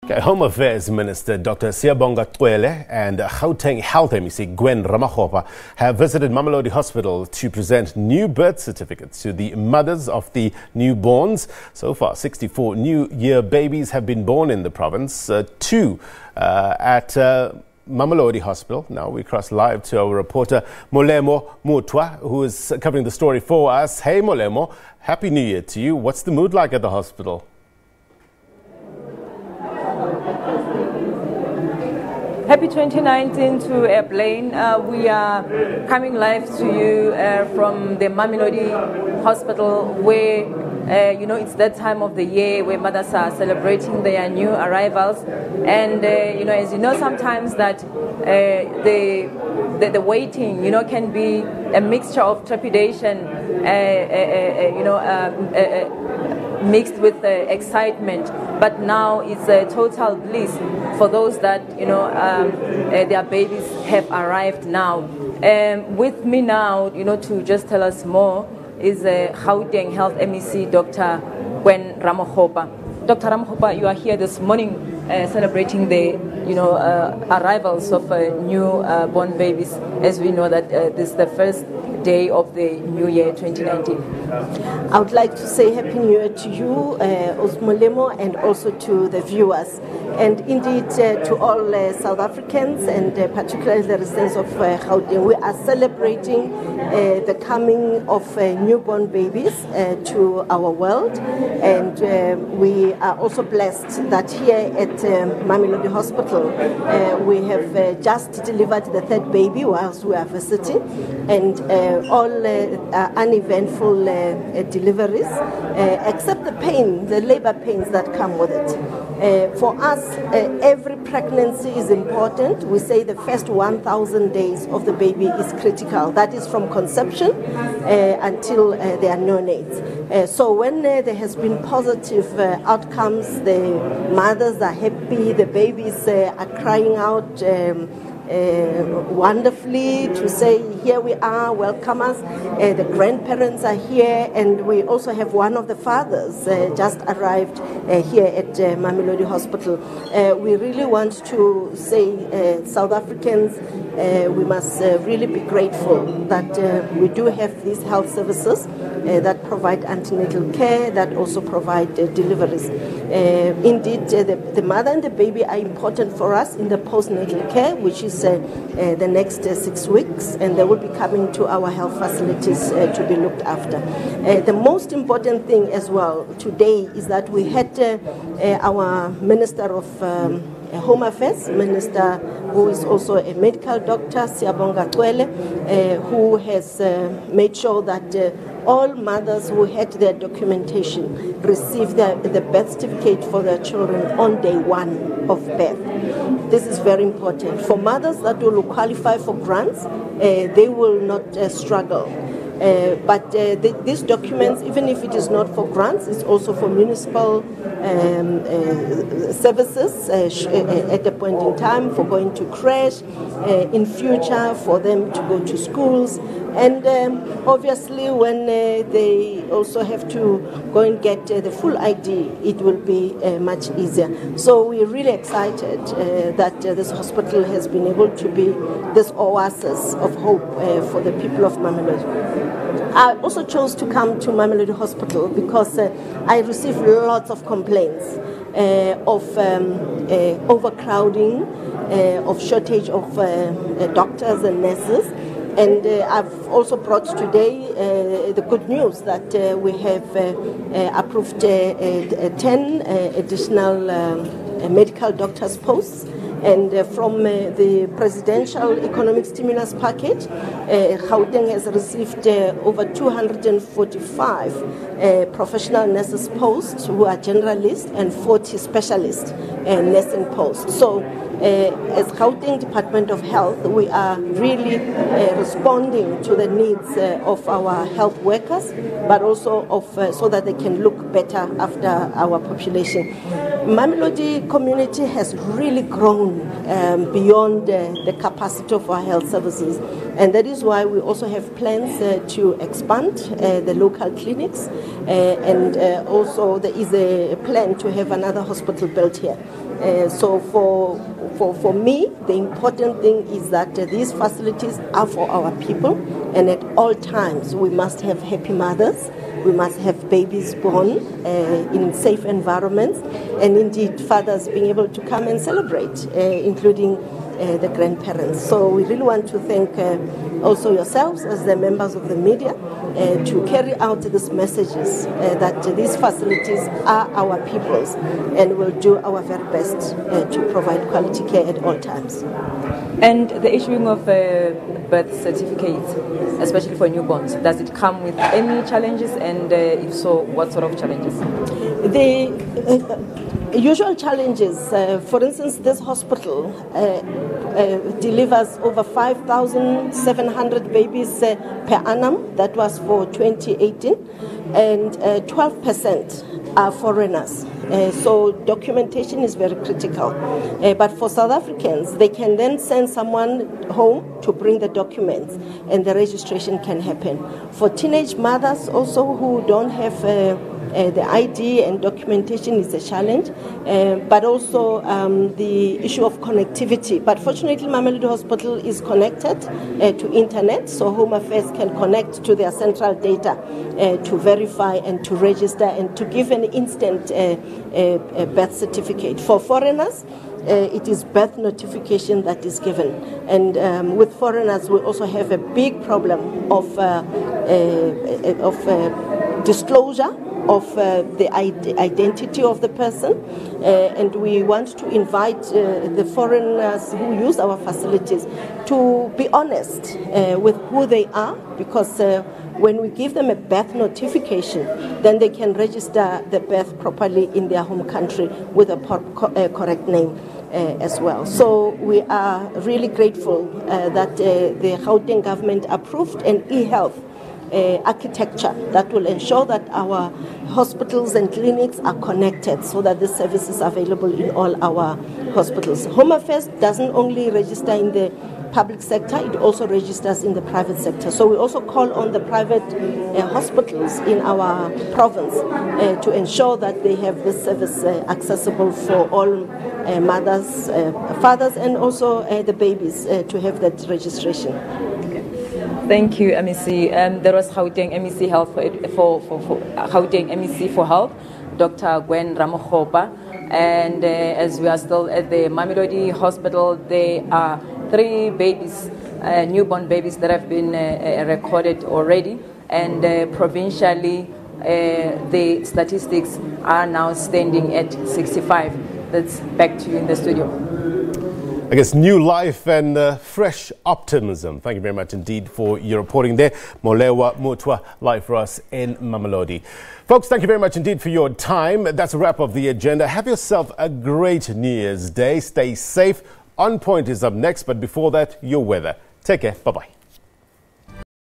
Home Affairs Minister Dr. Siyabonga Cwele and Gauteng Health MEC Gwen Ramokgopa have visited Mamelodi Hospital to present new birth certificates to the mothers of the newborns. So far, 64 new year babies have been born in the province, two at Mamelodi Hospital. Now we cross live to our reporter Molemo Mothoa, who is covering the story for us. Hey Molemo, Happy New Year to you. What's the mood like at the hospital? Happy 2019 to Airplane. We are coming live to you from the Mamelodi Hospital where, it's that time of the year where mothers are celebrating their new arrivals. And, as you know, sometimes that the waiting, can be a mixture of trepidation, mixed with excitement, but now it's a total bliss for those that their babies have arrived now. With me now, to just tell us more is Gauteng Health MEC Dr. Gwen Ramokgopa. Dr. Ramokgopa, you are here this morning celebrating the arrivals of new-born babies, as we know that this is the first day of the new year 2019. I would like to say Happy New Year to you, Molemo, and also to the viewers. And indeed to all South Africans and particularly the residents of Gauteng. We are celebrating the coming of newborn babies to our world. And we are also blessed that here at Mamelodi Hospital we have just delivered the third baby whilst we are visiting. And all uneventful deliveries, except the pain, the labor pains that come with it. For us, every pregnancy is important. We say the first 1,000 days of the baby is critical. That is from conception until they are neonates. So when there has been positive outcomes, the mothers are happy, the babies are crying out wonderfully to say, here we are, welcome us. The grandparents are here, and we also have one of the fathers just arrived here at Mamelodi Hospital. We really want to say, South Africans, we must really be grateful that we do have these health services that provide antenatal care, that also provide deliveries. Indeed, the mother and the baby are important for us in the postnatal care, which is the next 6 weeks, and they will be coming to our health facilities to be looked after. The most important thing as well today is that we had our Minister of Home Affairs, Minister who is also a medical doctor, Siyabonga Cwele, who has made sure that all mothers who had their documentation receive the birth certificate for their children on day one of birth. This is very important. For mothers that will qualify for grants, they will not struggle. But these documents, even if it is not for grants, it's also for municipal services at a point in time, for going to crash, in future for them to go to schools. And obviously when they also have to go and get the full ID, it will be much easier. So we're really excited that this hospital has been able to be this oasis of hope for the people of Mamelodi. I also chose to come to Mamelodi Hospital because I received lots of complaints of overcrowding, of shortage of doctors and nurses. And I've also brought today the good news that we have approved 10 additional medical doctors posts. And from the presidential economic stimulus package, Gauteng has received over 245 professional nurses posts who are generalists and 40 specialist nursing posts. So as Gauteng Department of Health, we are really responding to the needs of our health workers, but also of so that they can look better after our population. Mamelodi community has really grown beyond the capacity of our health services, and that is why we also have plans to expand the local clinics, and also there is a plan to have another hospital built here. So for me, the important thing is that these facilities are for our people, and at all times we must have happy mothers. We must have babies born in safe environments, and indeed fathers being able to come and celebrate, including the grandparents. So we really want to thank also yourselves as the members of the media to carry out these messages that these facilities are our people's, and we'll do our very best to provide quality care at all times. And the issuing of birth certificates, especially for newborns, does it come with any challenges, and if so, what sort of challenges? The usual challenges, for instance, this hospital delivers over 5,700 babies per annum. That was for 2018, and 12% are foreigners. So documentation is very critical. But for South Africans, they can then send someone home to bring the documents, and the registration can happen. For teenage mothers also who don't have the ID and documentation is a challenge, but also the issue of connectivity. But fortunately, Mamelodi Hospital is connected to internet, so Home Affairs can connect to their central data to verify and to register and to give an instant birth certificate. For foreigners, it is birth notification that is given, and with foreigners we also have a big problem of disclosure of the identity of the person, and we want to invite the foreigners who use our facilities to be honest with who they are, because when we give them a birth notification, then they can register the birth properly in their home country with a correct name as well. So we are really grateful that the Gauteng government approved an e-health architecture that will ensure that our hospitals and clinics are connected, so that the service is available in all our hospitals. Home Affairs doesn't only register in the public sector, it also registers in the private sector. So we also call on the private hospitals in our province to ensure that they have this service accessible for all mothers, fathers, and also the babies to have that registration. Thank you, MEC. There was Gauteng MEC Health for Gauteng MEC for Health, Dr. Gwen Ramokgopa, and as we are still at the Mamelodi Hospital, there are 3 babies, newborn babies that have been recorded already, and provincially the statistics are now standing at 65. That's back to you in the studio. I guess new life and fresh optimism. Thank you very much indeed for your reporting there. Molemo Mothoa, live for us in Mamelodi. Folks, thank you very much indeed for your time. That's a wrap of the agenda. Have yourself a great New Year's Day. Stay safe. On Point is up next, but before that, your weather. Take care. Bye-bye.